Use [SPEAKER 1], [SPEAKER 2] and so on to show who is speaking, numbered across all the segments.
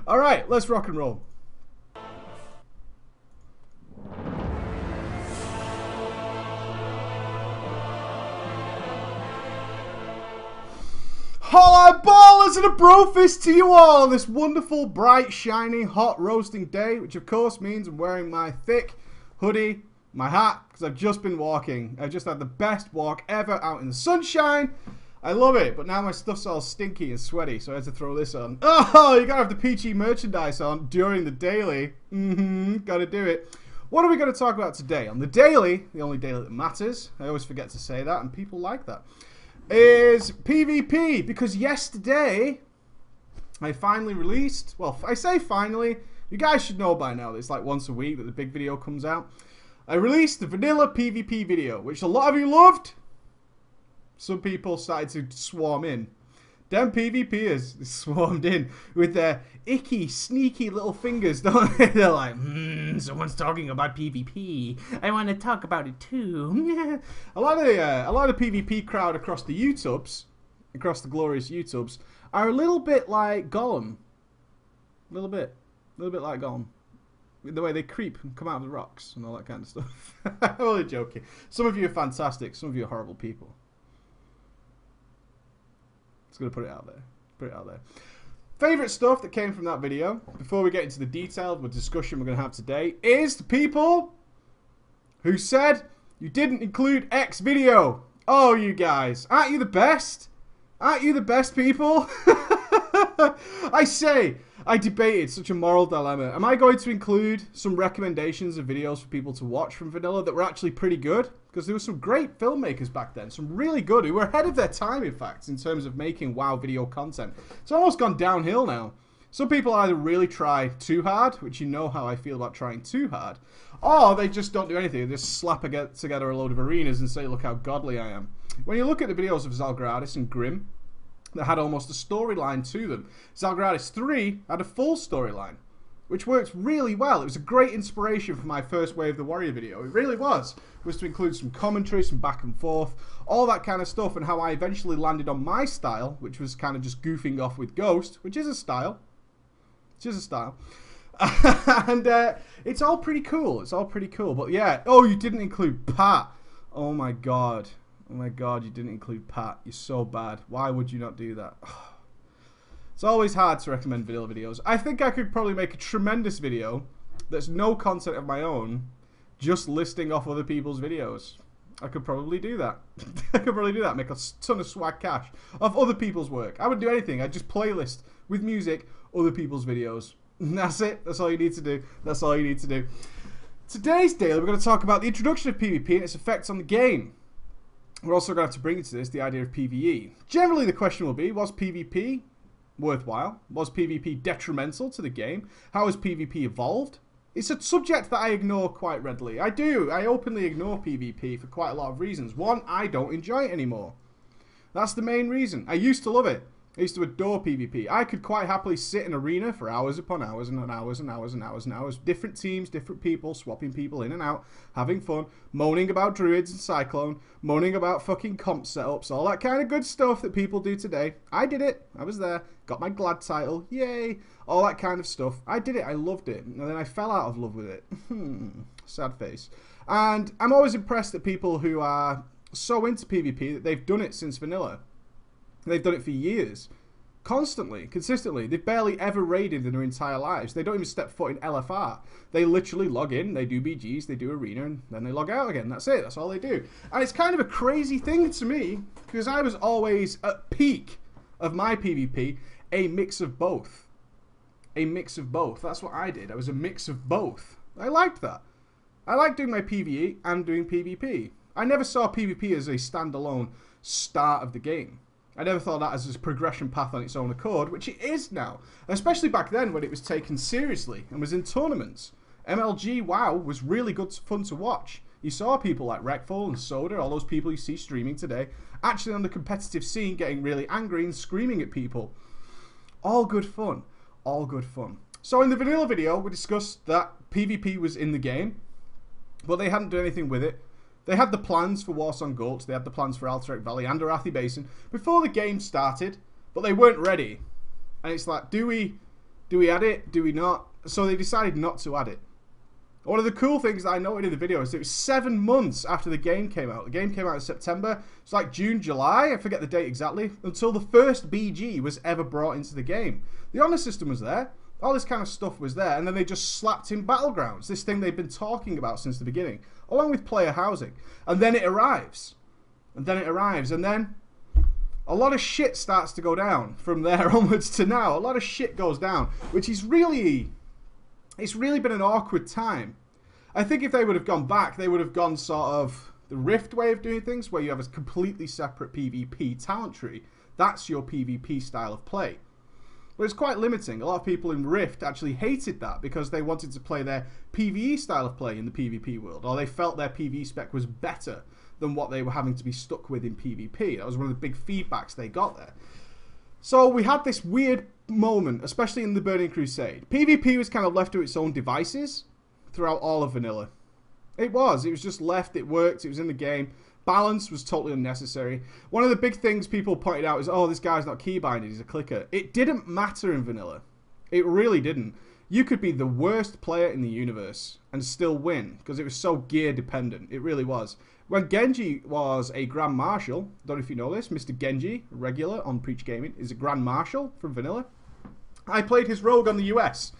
[SPEAKER 1] Alright, let's rock and roll. Hello, ballers, and a bro fist to you all on this wonderful, bright, shiny, hot, roasting day, which of course means I'm wearing my thick hoodie, my hat, because I've just been walking. I've just had the best walk ever out in the sunshine. I love it, but now my stuff's all stinky and sweaty, so I had to throw this on. Oh, you gotta have the peachy merchandise on during the daily. Gotta do it. What are we going to talk about today? On the daily, the only daily that matters, I always forget to say that, and people like that, is PvP, because yesterday I finally released, well, I say finally, you guys should know by now that it's like once a week that the big video comes out. I released the vanilla PvP video, which a lot of you loved. Some people started to swarm in. Them PvPers swarmed in with their icky, sneaky little fingers, don't they? They're like, someone's talking about PvP. I want to talk about it too. a lot of PvP crowd across the YouTubes, across the glorious YouTubes, are a little bit like Gollum. A little bit like Gollum. The way they creep and come out of the rocks and all that kind of stuff. I'm only joking. Some of you are fantastic. Some of you are horrible people. Just gonna put it out there. Put it out there. Favorite stuff that came from that video, before we get into the detailed discussion we're gonna have today, is the people who said you didn't include X video. Oh, you guys, aren't you the best? Aren't you the best people? I debated such a moral dilemma. Am I going to include some recommendations of videos for people to watch from vanilla that were actually pretty good? Because there were some great filmmakers back then, some really good, who were ahead of their time, in fact, in terms of making WoW video content. It's almost gone downhill now. Some people either really try too hard, which you know how I feel about trying too hard, or they just don't do anything. They just slap together a load of arenas and say, look how godly I am. When you look at the videos of Zalgradis and Grim, that had almost a storyline to them. Zalgradis 3 had a full storyline, which works really well. It was a great inspiration for my first Wave the Warrior video. It really was to include some commentary, some back and forth, all that kind of stuff, and how I eventually landed on my style, which was kind of just goofing off with Ghost, which is a style. And it's all pretty cool. It's all pretty cool. But yeah, oh, you didn't include Pat. Oh my god. Oh my god, you didn't include Pat. You're so bad. Why would you not do that? It's always hard to recommend vanilla videos. I think I could probably make a tremendous video that's no content of my own, just listing off other people's videos. I could probably do that. I could probably do that. Make a ton of swag cash off other people's work. I wouldn't do anything. I'd just playlist with music other people's videos. And that's it. That's all you need to do. That's all you need to do. Today's daily, we're going to talk about the introduction of PvP and its effects on the game. We're also going to have to bring into this the idea of PvE. Generally, the question will be, was PvP worthwhile? Was PvP detrimental to the game? How has PvP evolved? It's a subject that I ignore quite readily. I do. I openly ignore PvP for quite a lot of reasons. One, I don't enjoy it anymore. That's the main reason. I used to love it. I used to adore PvP. I could quite happily sit in arena for hours upon hours and hours and hours and hours and hours. Different teams, different people, swapping people in and out, having fun, moaning about druids and Cyclone, moaning about fucking comp setups, all that kind of good stuff that people do today. I did it. I was there. Got my Glad title. Yay. All that kind of stuff. I did it. I loved it. And then I fell out of love with it. Sad face. And I'm always impressed at people who are so into PvP that they've done it since vanilla. They've done it for years. Constantly, consistently. They've barely ever raided in their entire lives. They don't even step foot in LFR. They literally log in, they do BGs, they do arena, and then they log out again. That's it. That's all they do. And it's kind of a crazy thing to me, because I was always, at peak of my PvP, a mix of both. A mix of both. That's what I did. I was a mix of both. I liked that. I liked doing my PvE and doing PvP. I never saw PvP as a standalone start of the game. I never thought that as a progression path on its own accord, which it is now. Especially back then when it was taken seriously and was in tournaments. MLG WoW was really good fun to watch. You saw people like Wreckful and Soda, all those people you see streaming today, actually on the competitive scene getting really angry and screaming at people. All good fun. All good fun. So in the vanilla video, we discussed that PvP was in the game, but they hadn't done anything with it. They had the plans for Warsong Gulch, they had the plans for Alterac Valley and Arathi Basin before the game started, but they weren't ready. And it's like, do we add it? Do we not? So they decided not to add it. One of the cool things that I noted in the video is it was 7 months after the game came out. The game came out in September. It's like June, July, I forget the date exactly, until the first BG was ever brought into the game. The honor system was there. All this kind of stuff was there. And then they just slapped in Battlegrounds, this thing they've been talking about since the beginning, along with player housing. And then it arrives. And then a lot of shit starts to go down from there onwards to now. A lot of shit goes down, which is really... It's really been an awkward time. I think if they would have gone back, they would have gone sort of the Rift way of doing things, where you have a completely separate PvP talent tree. That's your PvP style of play. But it's quite limiting. A lot of people in Rift actually hated that because they wanted to play their PvE style of play in the PvP world, or they felt their PvE spec was better than what they were having to be stuck with in PvP. That was one of the big feedbacks they got there. So we had this weird moment, especially in the Burning Crusade. PvP was kind of left to its own devices throughout all of vanilla. It was just left, it worked, it was in the game. Balance was totally unnecessary. One of the big things people pointed out is, oh, this guy's not keybinded, he's a clicker. It didn't matter in vanilla. It really didn't. You could be the worst player in the universe and still win, because it was so gear dependent. It really was. When Genji was a Grand Marshal, don't know if you know this, Mr. Genji, regular on Preach Gaming, is a Grand Marshal from vanilla. I played his rogue on the US,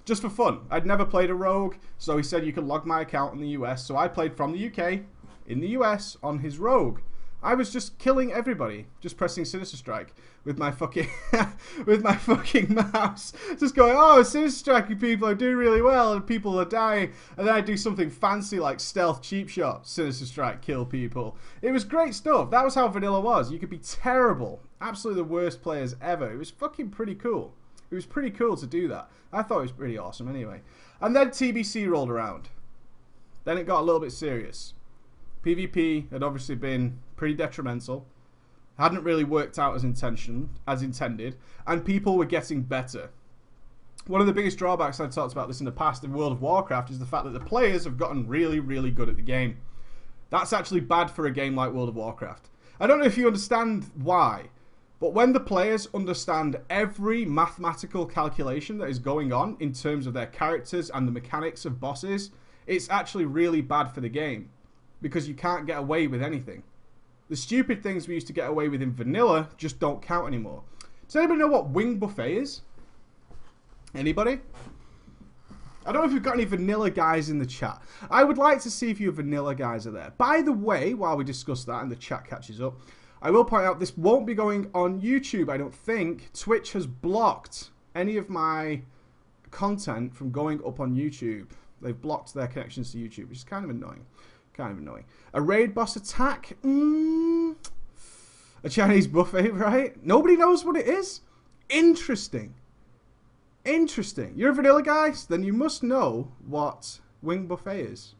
[SPEAKER 1] just for fun. I'd never played a rogue, so he said you can log my account in the US, so I played from the UK, in the US, on his rogue. I was just killing everybody, just pressing Sinister Strike with my fucking with my fucking mouse, just going, oh, Sinister Striking people are doing really well and people are dying, and then I do something fancy like stealth cheap shot, Sinister Strike, kill people. It was great stuff. That was how vanilla was. You could be terrible, absolutely the worst players ever. It was fucking pretty cool. It was pretty cool to do that. I thought it was pretty awesome anyway. And then TBC rolled around. Then it got a little bit serious. PvP had obviously been pretty detrimental, hadn't really worked out as intended, and people were getting better. One of the biggest drawbacks, I've talked about this in the past in World of Warcraft, is the fact that the players have gotten really, really good at the game. That's actually bad for a game like World of Warcraft. I don't know if you understand why, but when the players understand every mathematical calculation that is going on in terms of their characters and the mechanics of bosses, it's actually really bad for the game, because you can't get away with anything. The stupid things we used to get away with in vanilla just don't count anymore. Does anybody know what wing buffet is? Anybody? I don't know if we've got any vanilla guys in the chat. I would like to see if you vanilla guys are there. By the way, while we discuss that and the chat catches up, I will point out this won't be going on YouTube, I don't think. Twitch has blocked any of my content from going up on YouTube. They've blocked their connections to YouTube, which is kind of annoying. Kind of annoying. A raid boss attack? A Chinese buffet, right? Nobody knows what it is? Interesting. Interesting. You're a vanilla guy? Then you must know what wing buffet is.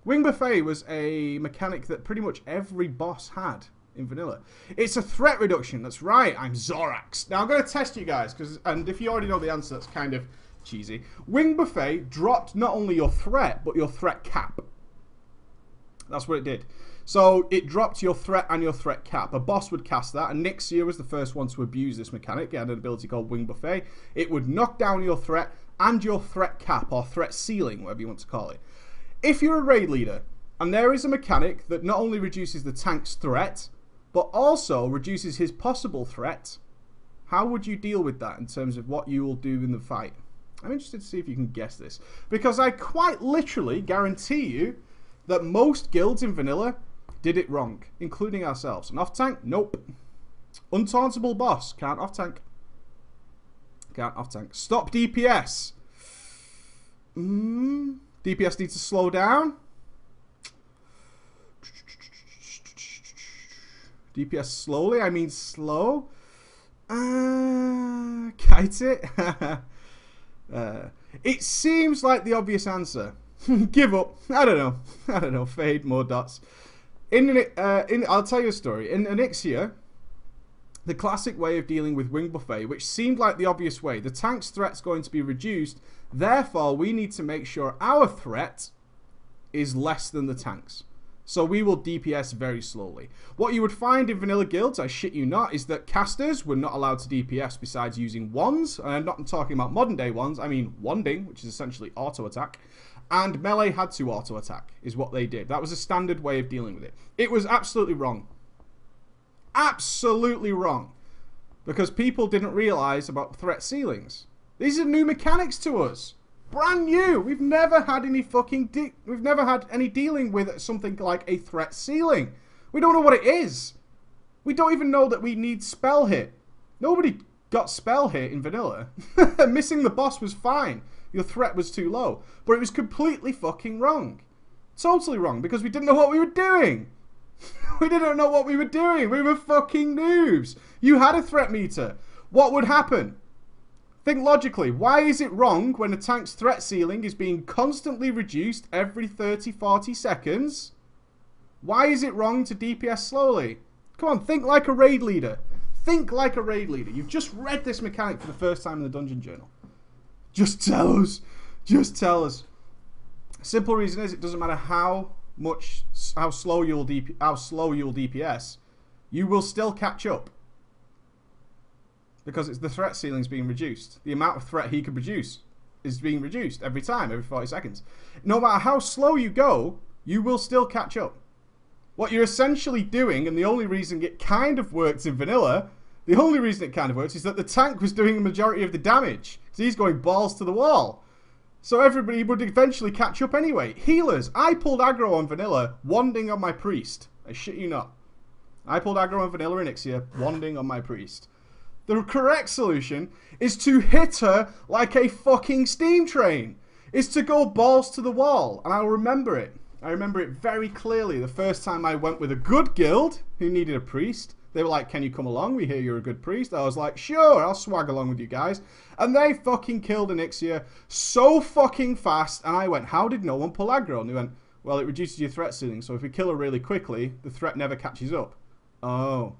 [SPEAKER 1] Wing buffet was a mechanic that pretty much every boss had in vanilla. It's a threat reduction. That's right. I'm Zorax. Now I'm going to test you guys, and if you already know the answer, that's kind of cheesy. Wing buffet dropped not only your threat, but your threat cap. That's what it did. So it dropped your threat and your threat cap. A boss would cast that, and Nixia was the first one to abuse this mechanic. It had an ability called Wing Buffet. It would knock down your threat and your threat cap, or threat ceiling, whatever you want to call it. If you're a raid leader, and there is a mechanic that not only reduces the tank's threat, but also reduces his possible threat, how would you deal with that in terms of what you will do in the fight? I'm interested to see if you can guess this, because I quite literally guarantee you that most guilds in vanilla did it wrong, including ourselves. An off-tank? Nope. Untauntable boss? Can't off-tank. Can't off-tank. Stop DPS? DPS needs to slow down? DPS slowly? I mean slow? Kite it? It seems like the obvious answer. Give up. I don't know. Fade, more dots. I'll tell you a story. In Onyxia, the classic way of dealing with Wing Buffet, which seemed like the obvious way, the tank's threat's going to be reduced, therefore we need to make sure our threat is less than the tank's. So we will DPS very slowly. What you would find in vanilla guilds, I shit you not, is that casters were not allowed to DPS besides using wands. And I'm not talking about modern day wands, I mean wanding, which is essentially auto attack. And melee had to auto attack, is what they did. That was a standard way of dealing with it. It was absolutely wrong. Absolutely wrong. Because people didn't realize about threat ceilings. These are new mechanics to us. Brand new. We've never had any dealing with something like a threat ceiling. We don't know what it is. We don't even know that we need spell hit. Nobody got spell hit in vanilla. Missing the boss was fine. Your threat was too low. But it was completely fucking wrong. Totally wrong because we didn't know what we were doing. We didn't know what we were doing. We were fucking noobs. You had a threat meter. What would happen? Think logically. Why is it wrong when a tank's threat ceiling is being constantly reduced every 30-40 seconds? Why is it wrong to DPS slowly? Come on, think like a raid leader. Think like a raid leader. You've just read this mechanic for the first time in the Dungeon Journal. Just tell us. Just tell us. Simple reason is it doesn't matter how slow you'll DPS, you will still catch up. Because it's the threat ceiling's being reduced. The amount of threat he can produce is being reduced every time, every 40 seconds. No matter how slow you go, you will still catch up. What you're essentially doing, and the only reason it kind of works in vanilla, the only reason it kind of works is that the tank was doing the majority of the damage. So he's going balls to the wall. So everybody would eventually catch up anyway. Healers. I pulled aggro on vanilla, wanding on my priest. I shit you not. I pulled aggro on vanilla Onyxia, wanding on my priest. The correct solution is to hit her like a fucking steam train. Is to go balls to the wall. And I'll remember it. I remember it very clearly the first time I went with a good guild who needed a priest. They were like, can you come along? We hear you're a good priest. I was like, sure, I'll swag along with you guys. And they fucking killed Onyxia so fucking fast. And I went, how did no one pull aggro? And they went, well, it reduces your threat ceiling. So if we kill her really quickly, the threat never catches up. Oh.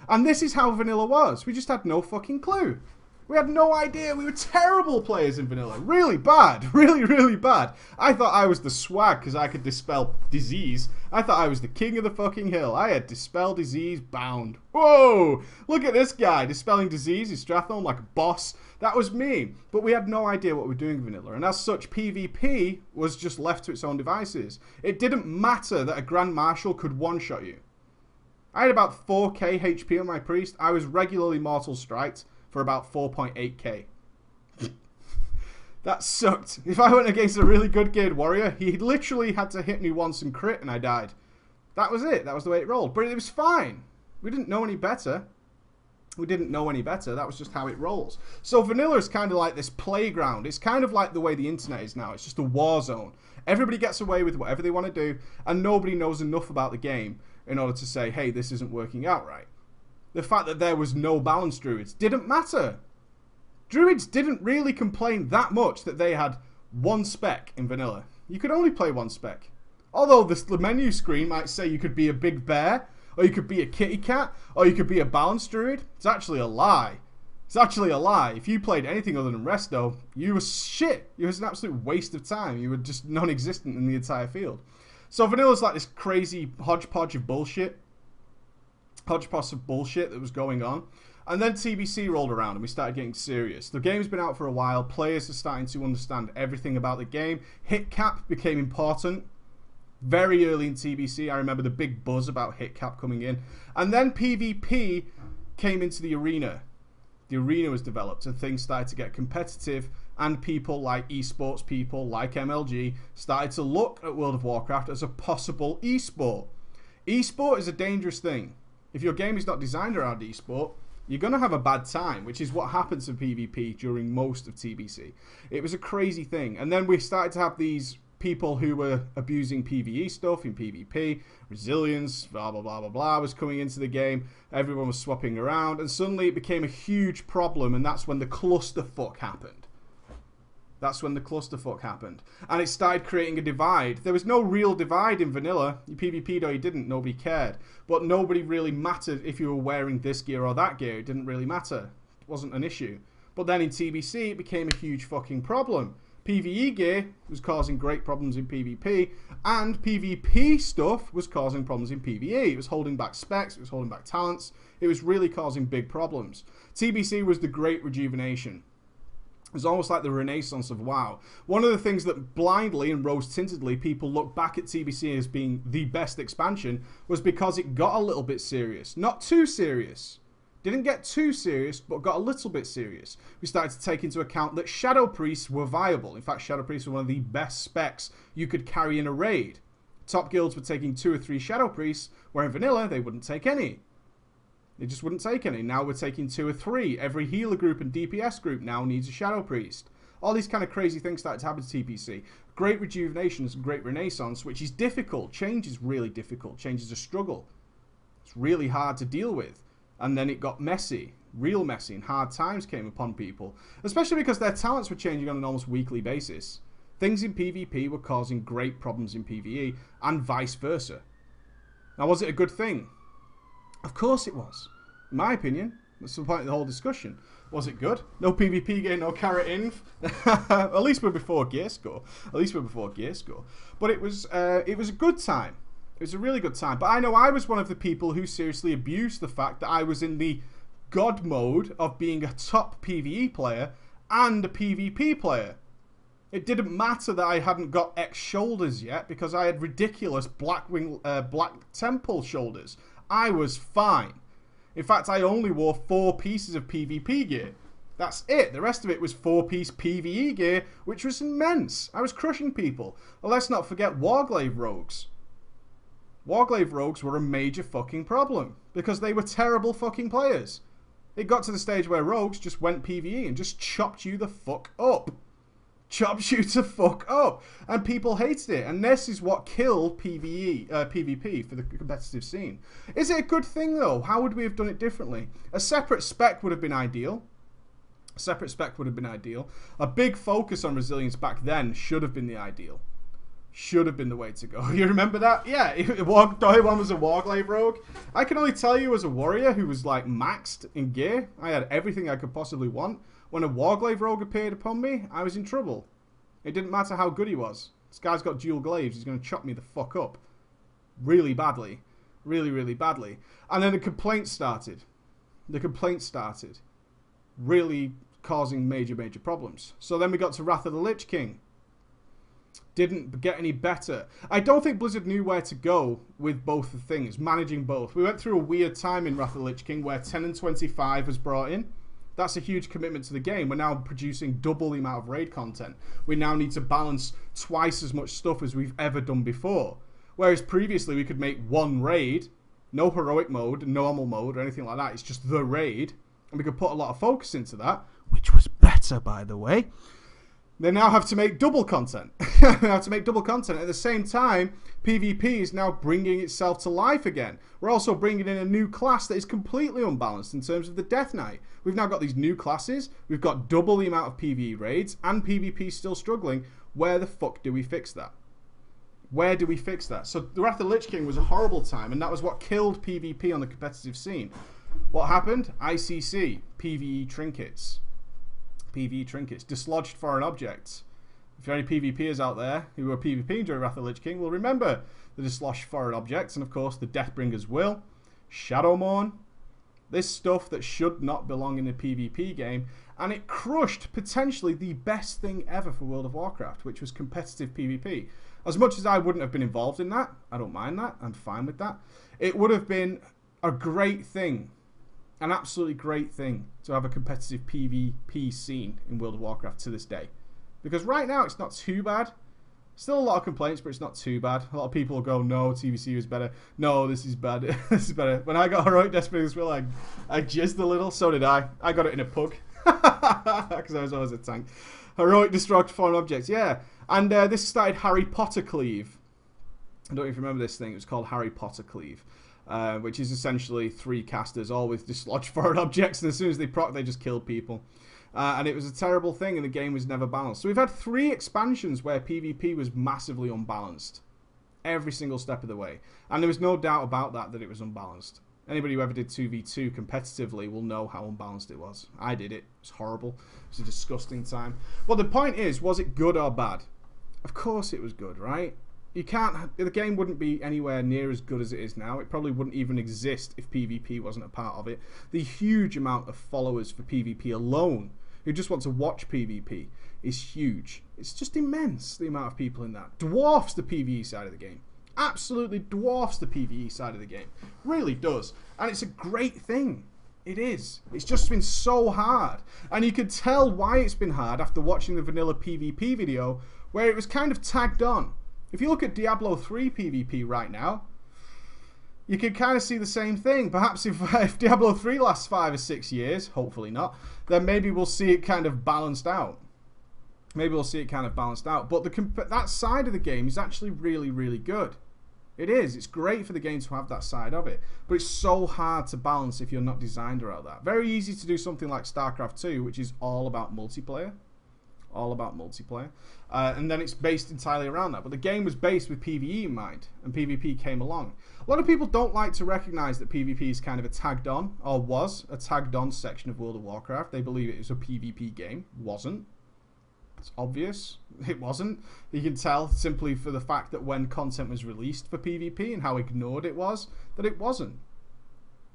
[SPEAKER 1] And this is how vanilla was. We just had no fucking clue. We had no idea. We were terrible players in vanilla. Really bad. Really, really bad. I thought I was the swag because I could dispel disease. I thought I was the king of the fucking hill. I had dispel disease bound. Whoa! Look at this guy dispelling disease in Stratholme like a boss. That was me. But we had no idea what we were doing in vanilla. And as such, PvP was just left to its own devices. It didn't matter that a Grand Marshal could one-shot you. I had about 4k HP on my priest. I was regularly mortal striked for about 4.8k. That sucked. If I went against a really good geared warrior, he literally had to hit me once and crit and I died. That was it. That was the way it rolled. But it was fine. We didn't know any better. We didn't know any better. That was just how it rolls. So vanilla is kind of like this playground. It's kind of like the way the internet is now. It's just a war zone. Everybody gets away with whatever they want to do and nobody knows enough about the game in order to say, hey, this isn't working out right. The fact that there was no balance druids didn't matter. Druids didn't really complain that much that they had one spec in vanilla. You could only play one spec. Although the menu screen might say you could be a big bear, or you could be a kitty cat, or you could be a balance druid. It's actually a lie. It's actually a lie. If you played anything other than Resto, you were shit. You was an absolute waste of time. You were just non-existent in the entire field. So vanilla's like this crazy hodgepodge of bullshit. Hodgepodge of bullshit that was going on. And then TBC rolled around and we started getting serious. The game's been out for a while. Players are starting to understand everything about the game. Hit cap became important. Very early in TBC, I remember the big buzz about hit cap coming in. And then PvP came into the arena. The arena was developed and things started to get competitive. And people like esports people, like MLG, started to look at World of Warcraft as a possible esport. Esport is a dangerous thing. If your game is not designed around esport, you're going to have a bad time, which is what happens in PvP during most of TBC. It was a crazy thing. And then we started to have these people who were abusing PvE stuff in PvP. Resilience, blah, blah, blah, blah, blah, was coming into the game. Everyone was swapping around. And suddenly it became a huge problem. And that's when the clusterfuck happened. That's when the clusterfuck happened. And it started creating a divide. There was no real divide in vanilla. You PvP'd or you didn't. Nobody cared. But nobody really mattered if you were wearing this gear or that gear. It didn't really matter. It wasn't an issue. But then in TBC, it became a huge fucking problem. PvE gear was causing great problems in PvP, and PvP stuff was causing problems in PvE. It was holding back specs, it was holding back talents, it was really causing big problems. TBC was the great rejuvenation. It was almost like the renaissance of WoW. One of the things that blindly and rose-tintedly people look back at TBC as being the best expansion was because it got a little bit serious. Not too serious. Didn't get too serious, but got a little bit serious. We started to take into account that Shadow Priests were viable. In fact, Shadow Priests were one of the best specs you could carry in a raid. Top guilds were taking 2 or 3 Shadow Priests, where in vanilla, they wouldn't take any. They just wouldn't take any. Now we're taking 2 or 3. Every healer group and DPS group now needs a Shadow Priest. All these kind of crazy things started to happen to TPC. Great rejuvenation and great renaissance, which is difficult. Change is really difficult. Change is a struggle. It's really hard to deal with. And then it got messy, real messy, and hard times came upon people. Especially because their talents were changing on an almost weekly basis. Things in PvP were causing great problems in PvE, and vice versa. Now, was it a good thing? Of course it was. In my opinion, that's the point of the whole discussion. Was it good? No PvP game, no carrot inf. At least we're before gear score. At least we're before gear score. But it was a good time. It was a really good time. But I know I was one of the people who seriously abused the fact that I was in the god mode of being a top PvE player and a PvP player. It didn't matter that I hadn't got X shoulders yet because I had ridiculous black temple shoulders. I was fine. In fact, I only wore 4 pieces of PvP gear. That's it. The rest of it was 4-piece PvE gear, which was immense. I was crushing people. Well, let's not forget Warglaive rogues. Warglaive rogues were a major fucking problem because they were terrible fucking players. It got to the stage where rogues just went PvE and just chopped you the fuck up. Chopped you to fuck up. And people hated it. And this is what killed PvP for the competitive scene. Is it a good thing though? How would we have done it differently? A separate spec would have been ideal. A separate spec would have been ideal. A big focus on resilience back then should have been the ideal. Should have been the way to go. You remember that? Yeah, Doiwan was a Warglaive rogue. I can only tell you as a warrior who was like maxed in gear, I had everything I could possibly want. When a Warglaive rogue appeared upon me, I was in trouble. It didn't matter how good he was. This guy's got dual glaives. He's going to chop me the fuck up. Really badly. Really, really badly. And then the complaints started. The complaints started. Really causing major, major problems. So then we got to Wrath of the Lich King. Didn't get any better. I don't think Blizzard knew where to go with both the things, managing both. We went through a weird time in Wrath of the Lich King where 10 and 25 was brought in. That's a huge commitment to the game. We're now producing double the amount of raid content. We now need to balance twice as much stuff as we've ever done before. Whereas previously we could make one raid, no heroic mode, normal mode or anything like that. It's just the raid. And we could put a lot of focus into that, which was better, by the way. They now have to make double content. They have to make double content. At the same time, PvP is now bringing itself to life again. We're also bringing in a new class that is completely unbalanced in terms of the Death Knight. We've now got these new classes. We've got double the amount of PvE raids, and PvP still struggling. Where the fuck do we fix that? Where do we fix that? So the Wrath of the Lich King was a horrible time, and that was what killed PvP on the competitive scene. What happened? ICC, PvE trinkets. PvE trinkets, dislodged foreign objects. If there are any PvPers out there who were PvPing during Wrath of the Lich King will remember the dislodged foreign objects, and of course the Deathbringers will. Shadowmourne. This stuff that should not belong in a PvP game, and it crushed potentially the best thing ever for World of Warcraft, which was competitive PvP. As much as I wouldn't have been involved in that, I don't mind that, I'm fine with that, it would have been a great thing. An absolutely great thing to have a competitive PvP scene in World of Warcraft to this day. Because right now it's not too bad. Still a lot of complaints, but it's not too bad. A lot of people will go, no, TVC is better. No, this is bad. This is better. When I got Heroic Desperate as well, I jizzed a little. So did I. I got it in a pug. Because I was always a tank. Heroic Destruct Foreign Objects, yeah. And this started Harry Potter Cleave. I don't even remember this thing. It was called Harry Potter Cleave. Which is essentially 3 casters, all with dislodged foreign objects, and as soon as they proc, they just killed people. And it was a terrible thing, and the game was never balanced. So we've had 3 expansions where PvP was massively unbalanced. Every single step of the way. And there was no doubt about that it was unbalanced. Anybody who ever did 2v2 competitively will know how unbalanced it was. I did it. It was horrible. It was a disgusting time. Well, the point is, was it good or bad? Of course it was good, right? You can't... The game wouldn't be anywhere near as good as it is now. It probably wouldn't even exist if PvP wasn't a part of it. The huge amount of followers for PvP alone, who just want to watch PvP, is huge. It's just immense, the amount of people in that. Dwarfs the PvE side of the game. Absolutely dwarfs the PvE side of the game. Really does. And it's a great thing. It is. It's just been so hard. And you could tell why it's been hard after watching the vanilla PvP video, where it was kind of tagged on. If you look at Diablo 3 PvP right now, you can kind of see the same thing. Perhaps if Diablo 3 lasts 5 or 6 years, hopefully not, then maybe we'll see it kind of balanced out. Maybe we'll see it kind of balanced out. But that side of the game is actually really, really good. It is. It's great for the game to have that side of it. But it's so hard to balance if you're not designed around that. Very easy to do something like StarCraft 2, which is all about multiplayer. All about multiplayer. And then it's based entirely around that. But the game was based with PvE in mind. And PvP came along. A lot of people don't like to recognize that PvP is kind of a tagged on, or was a tagged on section of World of Warcraft. They believe it was a PvP game. Wasn't. It's obvious. It wasn't. You can tell simply for the fact that when content was released for PvP and how ignored it was, that it wasn't.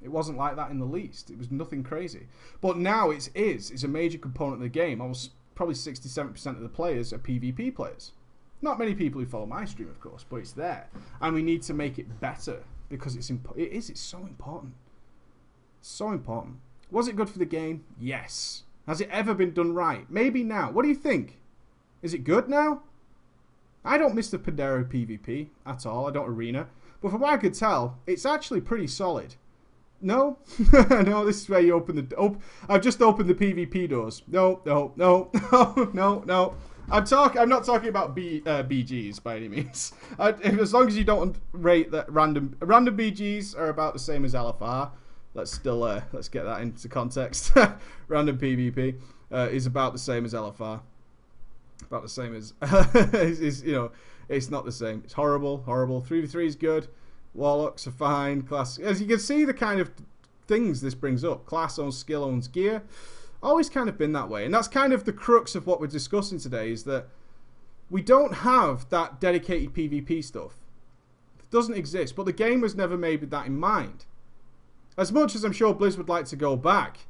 [SPEAKER 1] It wasn't like that in the least. It was nothing crazy. But now it is. It's a major component of the game. Almost probably 67% of the players are PvP players. Not many people who follow my stream, of course, but it's there. And we need to make it better because it's so important. So important. Was it good for the game? Yes. Has it ever been done right? Maybe now. What do you think? Is it good now? I don't miss the Pandero PvP at all. I don't arena. But from what I could tell, it's actually pretty solid. No? No, this is where you open the... I've just opened the PvP doors. No. I'm not talking about BGs by any means. As long as you don't rate that random BGs are about the same as LFR. Let's get that into context. Random PvP is about the same as LFR. About the same as it's not the same. It's horrible. 3v3 is good. Warlocks are fine. Class, as you can see, the kind of things this brings up. Class owns skill, owns gear. Always kind of been that way, and that's kind of the crux of what we're discussing today. Is that we don't have that dedicated PvP stuff. It doesn't exist, but the game was never made with that in mind. As much as I'm sure Blizz would like to go back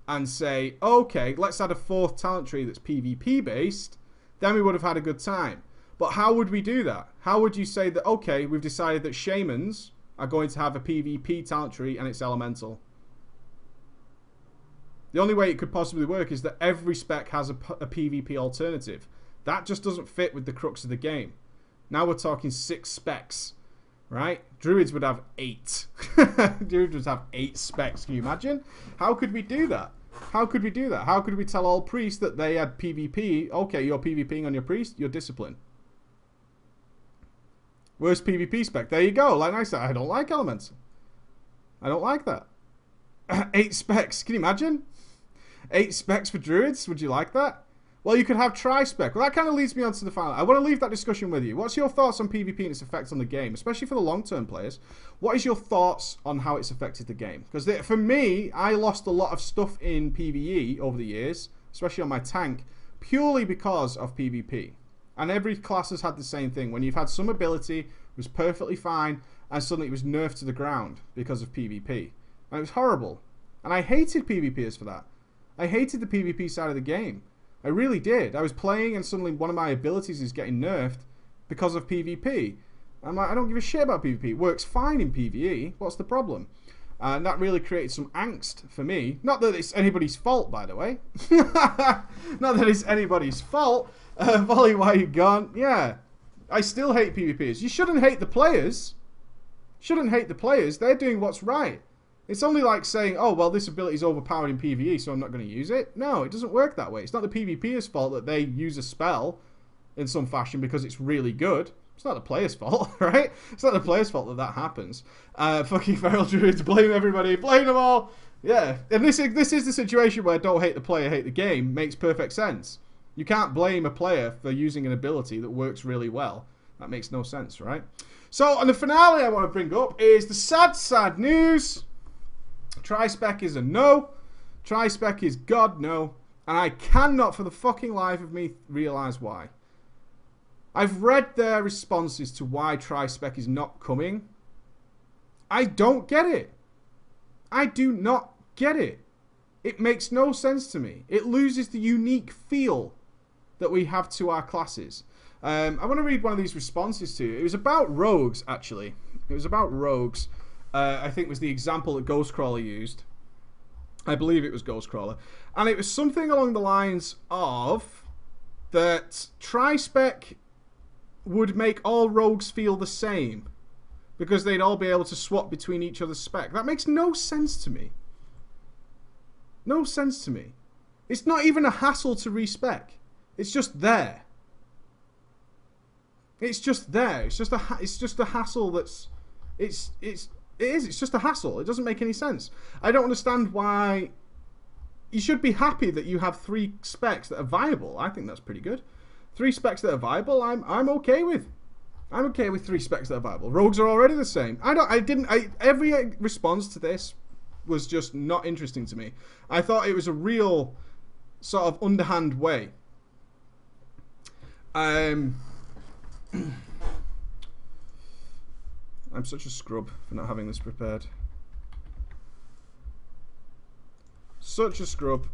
[SPEAKER 1] and say, okay, let's add a 4th talent tree that's PvP based, then we would have had a good time. But how would we do that? How would you say that, okay, we've decided that shamans are going to have a PvP talent tree and it's elemental? The only way it could possibly work is that every spec has a PvP alternative. That just doesn't fit with the crux of the game. Now we're talking 6 specs. Right? Druids would have 8. Druids would have 8 specs. Can you imagine? How could we do that? How could we do that? How could we tell all priests that they had PvP? Okay, you're PvPing on your priest, you're discipline. Worst PvP spec. There you go. Like I said, I don't like elements. I don't like that. 8 specs. Can you imagine? 8 specs for druids. Would you like that? Well, you could have tri-spec. Well, that kind of leads me on to the final. I want to leave that discussion with you. What's your thoughts on PvP and its effects on the game, especially for the long-term players? What is your thoughts on how it's affected the game? Because for me, I lost a lot of stuff in PvE over the years, especially on my tank, purely because of PvP. And every class has had the same thing. When you've had some ability, it was perfectly fine, and suddenly it was nerfed to the ground because of PvP. And it was horrible. And I hated PvPers for that. I hated the PvP side of the game. I really did. I was playing and suddenly one of my abilities is getting nerfed because of PvP. I'm like, I don't give a shit about PvP. It works fine in PvE. What's the problem? And that really created some angst for me. Not that it's anybody's fault, by the way. Not that it's anybody's fault. Volley, why you gone? Yeah. I still hate PvPers. You shouldn't hate the players. Shouldn't hate the players. They're doing what's right. It's only like saying, oh, well, this ability is overpowered in PvE, so I'm not going to use it. No, it doesn't work that way. It's not the PvPer's fault that they use a spell in some fashion because it's really good. It's not the player's fault, right? It's not the player's fault that that happens. Fucking feral druids, blame everybody, blame them all. Yeah, and this is the situation where don't hate the player, hate the game makes perfect sense. You can't blame a player for using an ability that works really well. That makes no sense, right? So, on the finale I want to bring up is the sad, sad news Tri-spec is a no. Tri-spec is God no. And I cannot for the fucking life of me realise why. I've read their responses to why Tri-spec is not coming. I don't get it. I do not get it. It makes no sense to me. It loses the unique feel that we have to our classes. I want to read one of these responses to you. It was about rogues, actually. It was about rogues. I think was the example that Ghostcrawler used. I believe it was Ghostcrawler. And it was something along the lines of that Tri-spec would make all rogues feel the same because they'd all be able to swap between each other's spec. That makes no sense to me. No sense to me. It's not even a hassle to respec. It's just there. It's just there. It's just a hassle that's it's just a hassle. It doesn't make any sense. I don't understand why. You should be happy that you have 3 specs that are viable. I think that's pretty good. 3 specs that are viable, I'm okay with. I'm okay with 3 specs that are viable. Rogues are already the same. Every response to this was just not interesting to me. I thought it was a real sort of underhand way. I'm such a scrub for not having this prepared. Such a scrub.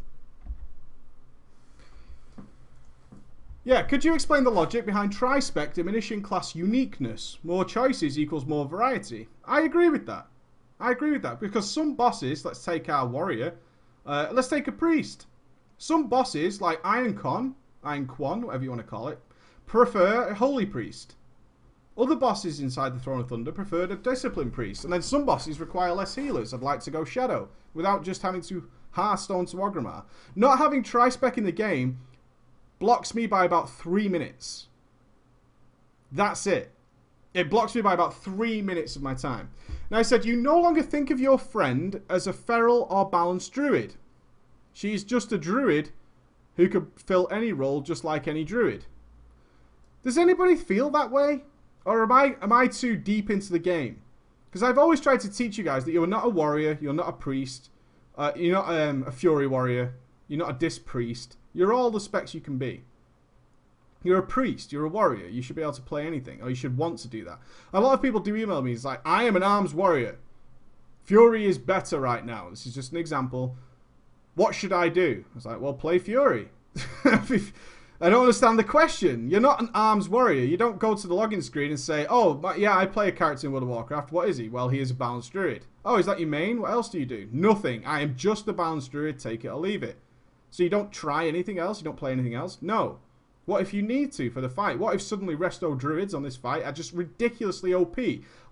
[SPEAKER 1] Yeah, could you explain the logic behind Tri-spec diminishing class uniqueness? More choices equals more variety. I agree with that. I agree with that. Because some bosses, let's take our warrior, let's take a priest. Some bosses, like Iron Quan, whatever you want to call it, prefer a holy priest. Other bosses inside the Throne of Thunder preferred a disciplined priest. And then some bosses require less healers. I'd like to go Shadow without just having to Hearthstone to Orgrimmar. Not having Tri-spec in the game blocks me by about 3 minutes. That's it. It blocks me by about 3 minutes of my time. Now I said, you no longer think of your friend as a feral or balanced druid. She's just a druid who could fill any role just like any druid. Does anybody feel that way? Or am I too deep into the game? Because I've always tried to teach you guys that you're not a warrior, you're not a priest, you're not a fury warrior, you're not a disc priest. You're all the specs you can be. You're a priest, you're a warrior, you should be able to play anything, or you should want to do that. A lot of people do email me, it's like, I am an arms warrior. Fury is better right now. This is just an example. What should I do? I was like, well, play Fury. I don't understand the question. You're not an arms warrior. You don't go to the login screen and say, oh, yeah, I play a character in World of Warcraft. What is he? Well, he is a balanced druid. Oh, is that your main? What else do you do? Nothing. I am just a balanced druid. Take it or leave it. So you don't try anything else? You don't play anything else? No. What if you need to for the fight? What if suddenly Resto Druids on this fight are just ridiculously OP?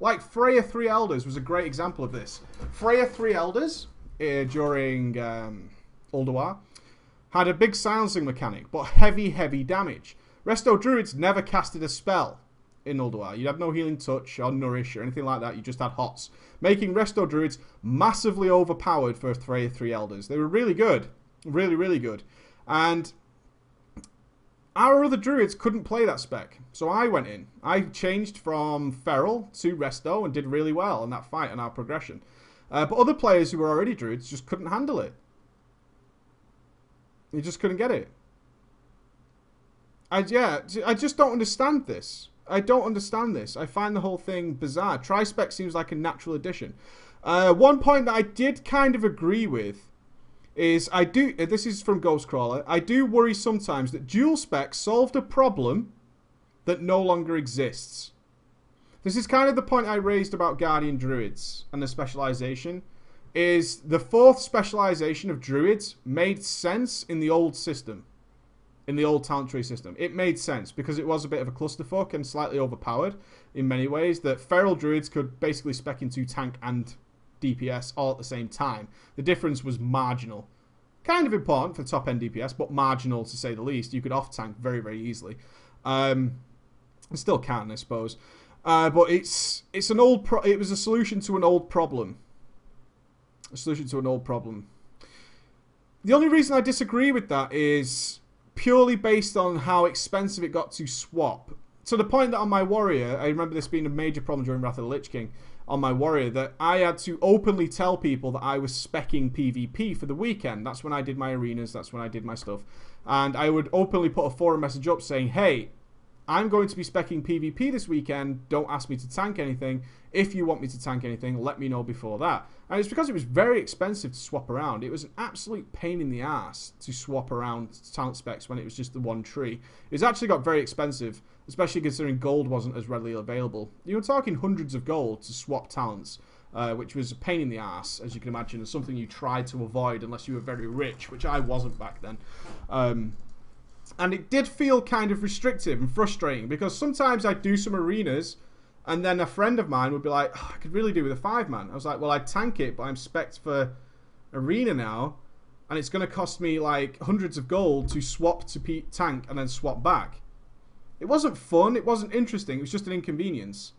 [SPEAKER 1] Like Freya 3 Elders was a great example of this. Freya 3 Elders during Ulduar had a big silencing mechanic, but heavy damage. Resto Druids never casted a spell in Ulduar. You had no healing touch or nourish or anything like that. You just had hots, making Resto Druids massively overpowered for Freya 3 Elders. They were really good. Really good. And our other druids couldn't play that spec. So I went in. I changed from Feral to Resto and did really well in that fight and our progression. But other players who were already druids just couldn't handle it. You just couldn't get it. I just don't understand this. I don't understand this. I find the whole thing bizarre. Tri-spec seems like a natural addition. One point that I did kind of agree with is this is from Ghostcrawler, I do worry sometimes that dual spec solved a problem that no longer exists. This is kind of the point I raised about Guardian Druids and the specialization, is the 4th specialization of Druids made sense in the old system, in the old talent tree system. It made sense because it was a bit of a clusterfuck and slightly overpowered in many ways, that Feral Druids could basically spec into tank and DPS all at the same time. The difference was marginal. Kind of important for top end DPS, but marginal to say the least. You could off tank very easily. Still can, I suppose. But it's an old it was a solution to an old problem. A solution to an old problem. The only reason I disagree with that is purely based on how expensive it got to swap. To the point that on my warrior, I remember this being a major problem during Wrath of the Lich King. on my warrior that I had to openly tell people that I was speccing PvP for the weekend. That's when I did my arenas. That's when I did my stuff. And I would openly put a forum message up saying, hey, I'm going to be speccing PvP this weekend. Don't ask me to tank anything. If you want me to tank anything, let me know before that. And it's because it was very expensive to swap around. It was an absolute pain in the ass to swap around talent specs when it was just the one tree. It's actually got very expensive, especially considering gold wasn't as readily available. You were talking hundreds of gold to swap talents, which was a pain in the ass, as you can imagine, and something you tried to avoid unless you were very rich, which I wasn't back then. And it did feel kind of restrictive and frustrating because sometimes I'd do some arenas and then a friend of mine would be like, oh, I could really do with a 5-man. I was like, well, I'd tank it, but I'm spec'd for arena now and it's going to cost me like hundreds of gold to swap to tank and then swap back. It wasn't fun. It wasn't interesting. It was just an inconvenience.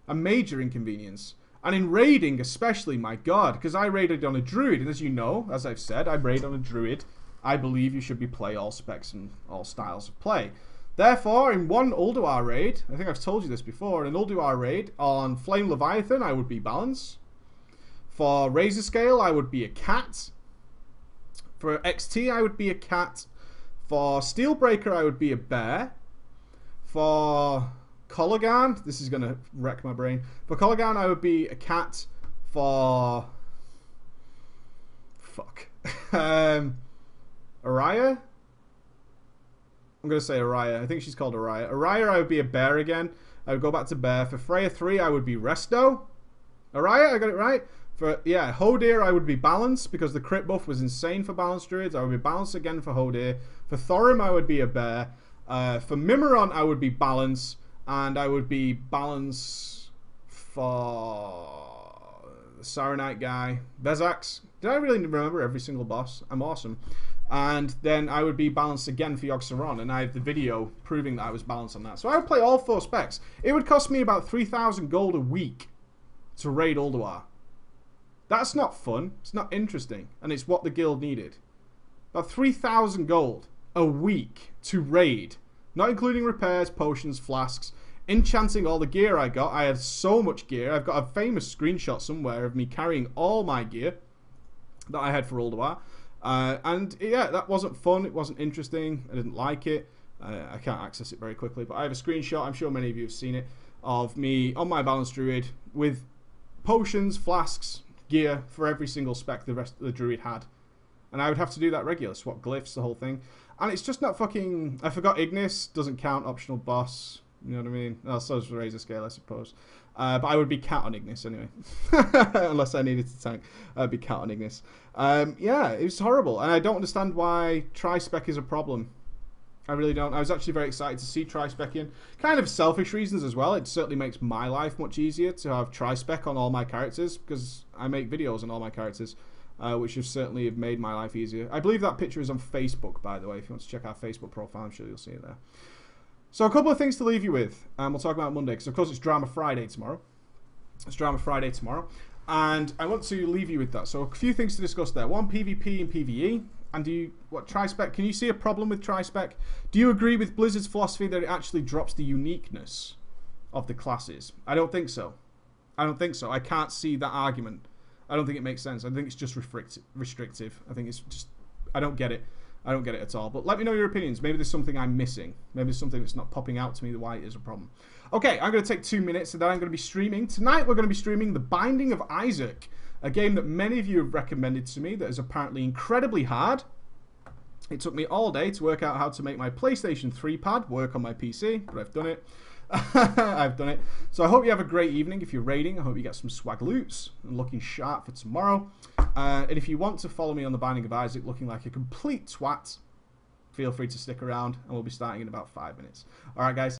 [SPEAKER 1] A major inconvenience. And in raiding especially, my god, because I raided on a druid, and as you know, as I've said, I raid on a druid. I believe you should be play all specs and all styles of play. Therefore, in one Ulduar raid, I think I've told you this before, in an Ulduar raid on Flame Leviathan, I would be balance. For Razor Scale, I would be a cat. For XT, I would be a cat. For Steelbreaker, I would be a bear. For Colligan, this is going to wreck my brain. For Colligan, I would be a cat. For... fuck. Araya? I'm going to say Araya. I think she's called Araya. Araya, I would be a bear again. I would go back to bear. For Freya 3, I would be Resto. Araya, I got it right. For, yeah, Hodir, I would be balance because the crit buff was insane for balance druids. I would be balance again for Hodir. For Thorim, I would be a bear. For Mimiron, I would be balance. And I would be balance for the Saronite guy. Vezax. Did I really remember every single boss? I'm awesome. And then I would be balanced again for Yogg-Saron, and I have the video proving that I was balanced on that. So I would play all 4 specs. It would cost me about 3,000 gold a week to raid Ulduar. That's not fun. It's not interesting, and it's what the guild needed. About 3,000 gold a week to raid, not including repairs, potions, flasks, enchanting all the gear I got. I had so much gear. I've got a famous screenshot somewhere of me carrying all my gear that I had for Ulduar. And yeah, that wasn't fun. It wasn't interesting. I didn't like it. I can't access it very quickly, but I have a screenshot. I'm sure many of you have seen it of me on my balanced druid with potions, flasks, gear for every single spec the rest of the druid had. And I would have to do that regular, swap glyphs, the whole thing. And it's just not fucking... I forgot Ignis doesn't count, optional boss. You know what I mean? Oh, so does Razor Scale, I suppose. But I would be cat on Ignis anyway. Unless I needed to tank. I'd be cat on Ignis. Yeah, it was horrible. And I don't understand why tri-spec is a problem. I really don't. I was actually very excited to see tri-spec in. Kind of selfish reasons as well. It certainly makes my life much easier to have tri-spec on all my characters. Because I make videos on all my characters. Which have certainly made my life easier. I believe that picture is on Facebook, by the way. If you want to check our Facebook profile, I'm sure you'll see it there. So a couple of things to leave you with. We'll talk about Monday, because of course it's Drama Friday tomorrow. It's Drama Friday tomorrow. And I want to leave you with that. So a few things to discuss there. One, PvP and PvE. And tri-spec, can you see a problem with tri-spec? Do you agree with Blizzard's philosophy that it actually drops the uniqueness of the classes? I don't think so. I don't think so. I can't see that argument. I don't think it makes sense. I think it's just restrictive. I think it's just... I don't get it. I don't get it at all. But let me know your opinions. Maybe there's something I'm missing. Maybe there's something that's not popping out to me why it is a problem. Okay, I'm going to take 2 minutes and then I'm going to be streaming. Tonight we're going to be streaming The Binding of Isaac, a game that many of you have recommended to me that is apparently incredibly hard. It took me all day to work out how to make my PlayStation 3 pad work on my PC, but I've done it. I've done it. So I hope you have a great evening. If you're raiding, I hope you get some swag loots and looking sharp for tomorrow. And if you want to follow me on The Binding of Isaac looking like a complete twat, feel free to stick around and we'll be starting in about 5 minutes. Alright guys.